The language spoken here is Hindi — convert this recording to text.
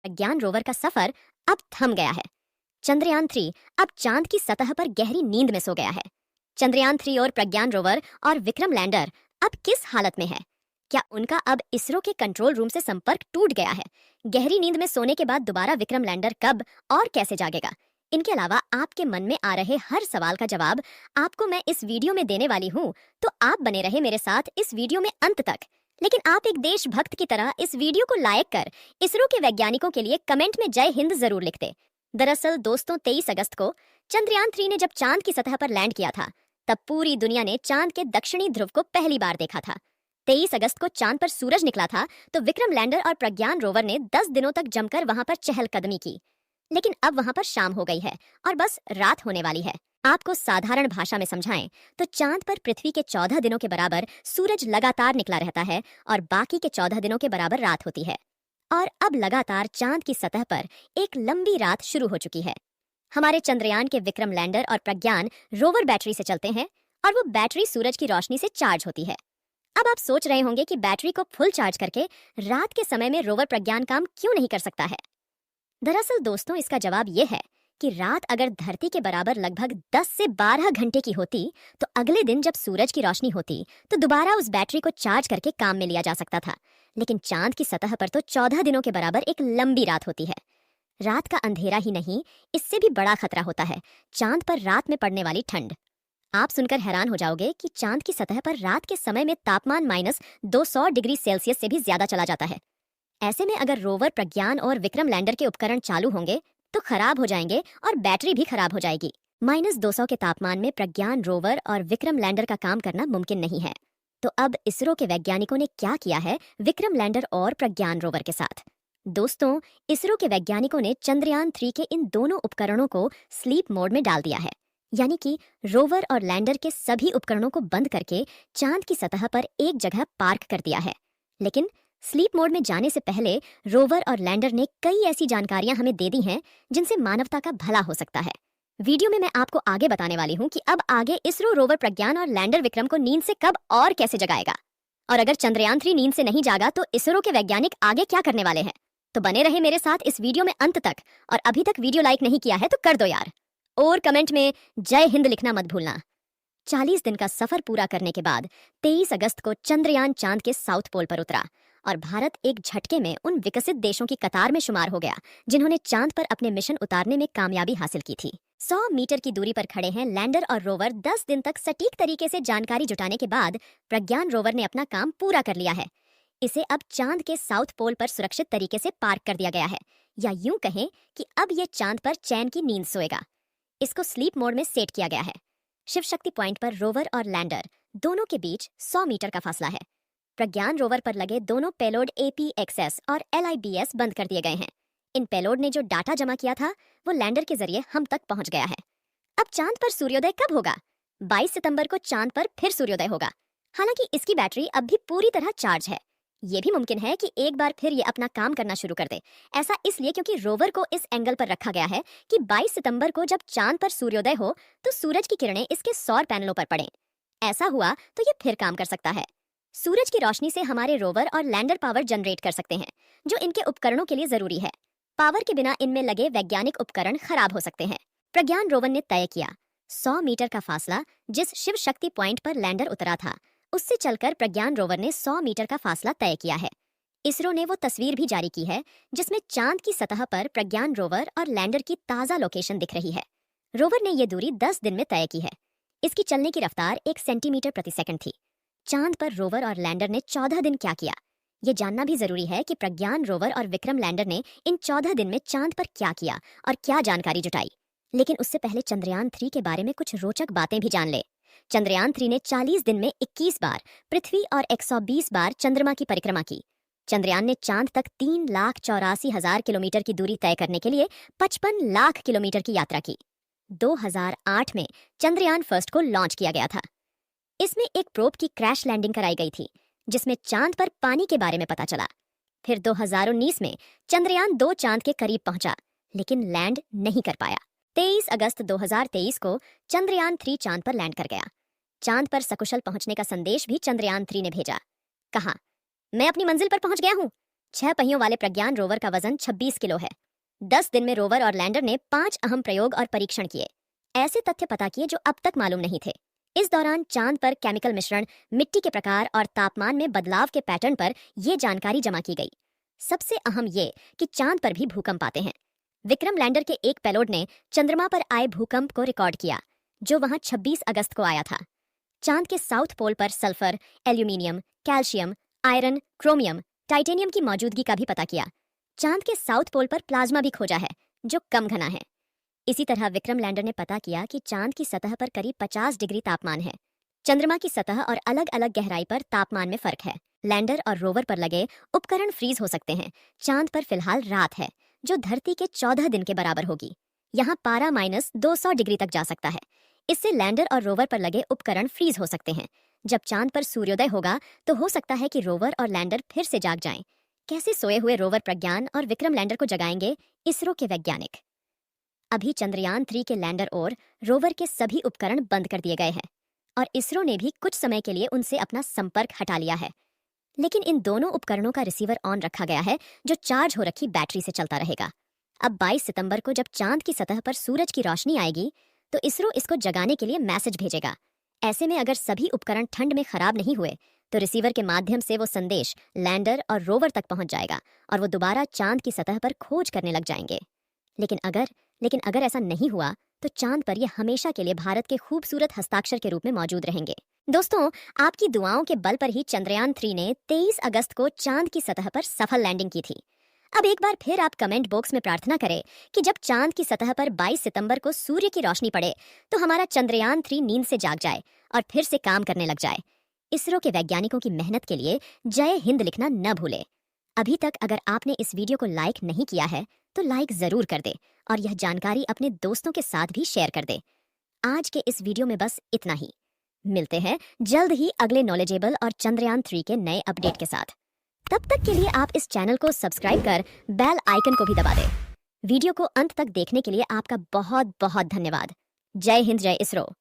प्रज्ञान रोवर का सफर अब थम गया है। चंद्रयान 3 अब चांद की सतह पर गहरी नींद में सो गया है। चंद्रयान 3 और प्रज्ञान रोवर और विक्रम लैंडर अब किस हालत में है? क्या उनका अब इसरो के कंट्रोल रूम से संपर्क टूट गया है? गहरी नींद में सोने के बाद दोबारा विक्रम लैंडर कब और कैसे जागेगा? इनके अलावा आपके मन में आ रहे हर सवाल का जवाब आपको मैं इस वीडियो में देने वाली हूँ, तो आप बने रहे मेरे साथ इस वीडियो में अंत तक। लेकिन आप एक देशभक्त की तरह इस वीडियो को लाइक कर इसरो के वैज्ञानिकों के लिए कमेंट में जय हिंद जरूर लिख दे। दरअसल दोस्तों, 23 अगस्त को चंद्रयान 3 ने जब चांद की सतह पर लैंड किया था, तब पूरी दुनिया ने चांद के दक्षिणी ध्रुव को पहली बार देखा था। 23 अगस्त को चांद पर सूरज निकला था, तो विक्रम लैंडर और प्रज्ञान रोवर ने 10 दिनों तक जमकर वहां पर चहलकदमी की। लेकिन अब वहां पर शाम हो गई है और बस रात होने वाली है। आपको साधारण भाषा में समझाएं तो चांद पर पृथ्वी के 14 दिनों के बराबर सूरज लगातार निकला रहता है और बाकी के 14 दिनों के बराबर रात होती है। और अब लगातार चांद की सतह पर एक लंबी रात शुरू हो चुकी है। हमारे चंद्रयान के विक्रम लैंडर और प्रज्ञान रोवर बैटरी से चलते हैं और वो बैटरी सूरज की रोशनी से चार्ज होती है। अब आप सोच रहे होंगे कि बैटरी को फुल चार्ज करके रात के समय में रोवर प्रज्ञान काम क्यों नहीं कर सकता है? दरअसल दोस्तों, इसका जवाब यह है कि रात अगर धरती के बराबर लगभग 10 से 12 घंटे की होती, तो अगले दिन जब सूरज की रोशनी होती तो दोबारा उस बैटरी को चार्ज करके काम में लिया जा सकता था। लेकिन चांद की सतह पर तो 14 दिनों के बराबर एक लंबी रात होती है। रात का अंधेरा ही नहीं, इससे भी बड़ा खतरा होता है चांद पर रात में पड़ने वाली ठंड। आप सुनकर हैरान हो जाओगे कि चांद की सतह पर रात के समय में तापमान -200 डिग्री सेल्सियस से भी ज्यादा चला जाता है। ऐसे में अगर रोवर प्रज्ञान और विक्रम लैंडर के उपकरण चालू होंगे तो खराब हो जाएंगे और बैटरी भी खराब हो जाएगी। -200 के तापमान में प्रज्ञान रोवर और विक्रम लैंडर का काम करना मुमकिन नहीं है। तो अब इसरो के वैज्ञानिकों ने क्या किया है विक्रम लैंडर और प्रज्ञान रोवर के साथ? दोस्तों, इसरो के वैज्ञानिकों ने चंद्रयान 3 के इन दोनों उपकरणों को स्लीप मोड में डाल दिया है। यानी कि रोवर और लैंडर के सभी उपकरणों को बंद करके चांद की सतह पर एक जगह पार्क कर दिया है। लेकिन स्लीप मोड में जाने से पहले रोवर और लैंडर ने कई ऐसी जानकारियां हमें दे दी हैं जिनसे मानवता का भला हो सकता है। वीडियो में मैं आपको आगे बताने वाली हूं कि अब आगे इसरो रोवर प्रज्ञान और लैंडर विक्रम को नींद से कब और कैसे जगाएगा। और अगर चंद्रयान 3 नींद से नहीं जागा तो इसरो के वैज्ञानिक आगे क्या करने वाले हैं? तो बने रहे मेरे साथ इस वीडियो में अंत तक। और अभी तक वीडियो लाइक नहीं किया है तो कर दो यार, और कमेंट में जय हिंद लिखना मत भूलना। 40 दिन का सफर पूरा करने के बाद 23 अगस्त को चंद्रयान चांद के साउथ पोल पर उतरा और भारत एक झटके में उन विकसित देशों की कतार में शुमार हो गया जिन्होंने चांद पर अपने मिशन उतारने में कामयाबी हासिल की थी। 100 मीटर की दूरी पर खड़े हैं लैंडर और रोवर। 10 दिन तक सटीक तरीके से जानकारी जुटाने के बाद प्रज्ञान रोवर ने अपना काम पूरा कर लिया है। इसे अब चांद के साउथ पोल पर सुरक्षित तरीके से पार्क कर दिया गया है, या यूं कहें कि अब ये चांद पर चैन की नींद सोएगा। इसको स्लीप मोड में सेट किया गया है। शिव शक्ति पॉइंट पर रोवर और लैंडर दोनों के बीच 100 मीटर का फासला है। प्रज्ञान रोवर पर लगे दोनों पेलोड APXS और LIBS बंद कर दिए गए हैं। इन पेलोड ने जो डाटा जमा किया था वो लैंडर के जरिए हम तक पहुंच गया है। अब चांद पर सूर्योदय कब होगा? 22 सितंबर को चांद पर फिर सूर्योदय होगा। हालांकि इसकी बैटरी अब भी पूरी तरह चार्ज है। ये भी मुमकिन है कि एक बार फिर ये अपना काम करना शुरू कर दे। ऐसा इसलिए क्योंकि रोवर को इस एंगल पर रखा गया है कि 22 सितंबर को जब चांद पर सूर्योदय हो तो सूरज की किरणें इसके सौर पैनलों पर पड़ें। ऐसा हुआ तो ये फिर काम कर सकता है। सूरज की रोशनी से हमारे रोवर और लैंडर पावर जनरेट कर सकते हैं, जो इनके उपकरणों के लिए जरूरी है। पावर के बिना इनमें लगे वैज्ञानिक उपकरण खराब हो सकते हैं। प्रज्ञान रोवर ने तय किया 100 मीटर का फासला जिस शिव शक्ति पॉइंट पर लैंडर उतरा था, उससे चलकर प्रज्ञान रोवर ने 100 मीटर का फासला तय किया है। इसरो ने वो तस्वीर भी जारी की है जिसमें चांद की सतह पर प्रज्ञान रोवर और लैंडर की ताजा लोकेशन दिख रही है। रोवर ने ये दूरी 10 दिन में तय की है। इसकी चलने की रफ्तार 1 सेंटीमीटर प्रति सेकंड थी। चांद पर रोवर और लैंडर ने 14 दिन क्या किया, ये जानना भी जरूरी है कि प्रज्ञान रोवर और विक्रम लैंडर ने इन 14 दिन में चांद पर क्या किया और क्या जानकारी जुटाई। लेकिन उससे पहले चंद्रयान 3 के बारे में कुछ रोचक बातें भी जान ले। चंद्रयान 3 ने 40 दिन में 21 बार पृथ्वी और 120 बार चंद्रमा की परिक्रमा की। चंद्रयान ने चांद तक 3,84,000 किलोमीटर की दूरी तय करने के लिए 55 लाख किलोमीटर की यात्रा की। 2008 में चंद्रयान फर्स्ट को लॉन्च किया गया था। इसमें एक प्रोब की क्रैश लैंडिंग कराई गई थी जिसमें चांद पर पानी के बारे में पता चला। फिर 2019 में चंद्रयान 2 चांद के करीब पहुंचा लेकिन लैंड नहीं कर पाया। 23 अगस्त 2023 को चंद्रयान 3 चांद पर लैंड कर गया। चांद पर सकुशल पहुंचने का संदेश भी चंद्रयान 3 ने भेजा। कहा, मैं अपनी मंजिल पर पहुंच गया हूं। 6 पहियों वाले प्रज्ञान रोवर का वजन 26 किलो है। 10 दिन में रोवर और लैंडर ने 5 अहम प्रयोग और परीक्षण किए। ऐसे तथ्य पता किए जो अब तक मालूम नहीं थे। इस दौरान चांद पर केमिकल मिश्रण, मिट्टी के प्रकार और तापमान में बदलाव के पैटर्न पर यह जानकारी जमा की गई। सबसे अहम ये कि चांद पर भी भूकंप आते हैं। विक्रम लैंडर के एक पेलोड ने चंद्रमा पर आए भूकंप को रिकॉर्ड किया, जो वहां 26 अगस्त को आया था। चांद के साउथ पोल पर sulphur, aluminium, calcium, iron, chromium, titanium की मौजूदगी का भी पता किया। चांद के साउथ पोल पर प्लाज्मा भी खोजा है, जो कम घना है। इसी तरह विक्रम लैंडर ने पता किया कि चांद की सतह पर करीब 50 डिग्री तापमान है। चंद्रमा की सतह और अलग अलग गहराई पर तापमान में फर्क है। लैंडर और रोवर पर लगे उपकरण फ्रीज हो सकते हैं। चांद पर फिलहाल रात है, जो धरती के 14 दिन के बराबर होगी। यहाँ पारा -200 डिग्री तक जा सकता है। इससे लैंडर और रोवर पर लगे उपकरण फ्रीज हो सकते हैं। जब चांद पर सूर्योदय होगा तो हो सकता है कि रोवर और लैंडर फिर से जाग जाएं। कैसे सोए हुए रोवर प्रज्ञान और विक्रम लैंडर को जगाएंगे इसरो के वैज्ञानिक। अभी चंद्रयान 3 के लैंडर और रोवर के सभी उपकरण बंद कर दिए गए हैं और इसरो ने भी कुछ समय के लिए उनसे अपना संपर्क हटा लिया है। लेकिन इन दोनों उपकरणों का रिसीवर ऑन रखा गया है, जो चार्ज हो रखी बैटरी से चलता रहेगा। अब 22 सितंबर को जब चांद की सतह पर सूरज की रोशनी आएगी तो इसरो इसको जगाने के लिए मैसेज भेजेगा। ऐसे में अगर सभी उपकरण ठंड में खराब नहीं हुए तो रिसीवर के माध्यम से वो संदेश लैंडर और रोवर तक पहुंच जाएगा और वो दोबारा चांद की सतह पर खोज करने लग जाएंगे। लेकिन अगर ऐसा नहीं हुआ तो चांद पर ये हमेशा के लिए भारत के खूबसूरत हस्ताक्षर के रूप में मौजूद रहेंगे। दोस्तों, आपकी दुआओं के बल पर ही चंद्रयान 3 ने 23 अगस्त को चांद की सतह पर सफल लैंडिंग की थी। अब एक बार फिर आप कमेंट बॉक्स में प्रार्थना करें कि जब चांद की सतह पर 22 सितंबर को सूर्य की रोशनी पड़े तो हमारा चंद्रयान 3 नींद से जाग जाए और फिर से काम करने लग जाए। इसरो के वैज्ञानिकों की मेहनत के लिए जय हिंद लिखना न भूले। अभी तक अगर आपने इस वीडियो को लाइक नहीं किया है तो लाइक जरूर कर दे और यह जानकारी अपने दोस्तों के साथ भी शेयर कर दे। आज के इस वीडियो में बस इतना ही। मिलते हैं जल्द ही अगले नॉलेजेबल और चंद्रयान 3 के नए अपडेट के साथ। तब तक के लिए आप इस चैनल को सब्सक्राइब कर बेल आइकन को भी दबा दें। वीडियो को अंत तक देखने के लिए आपका बहुत बहुत धन्यवाद। जय हिंद, जय इसरो।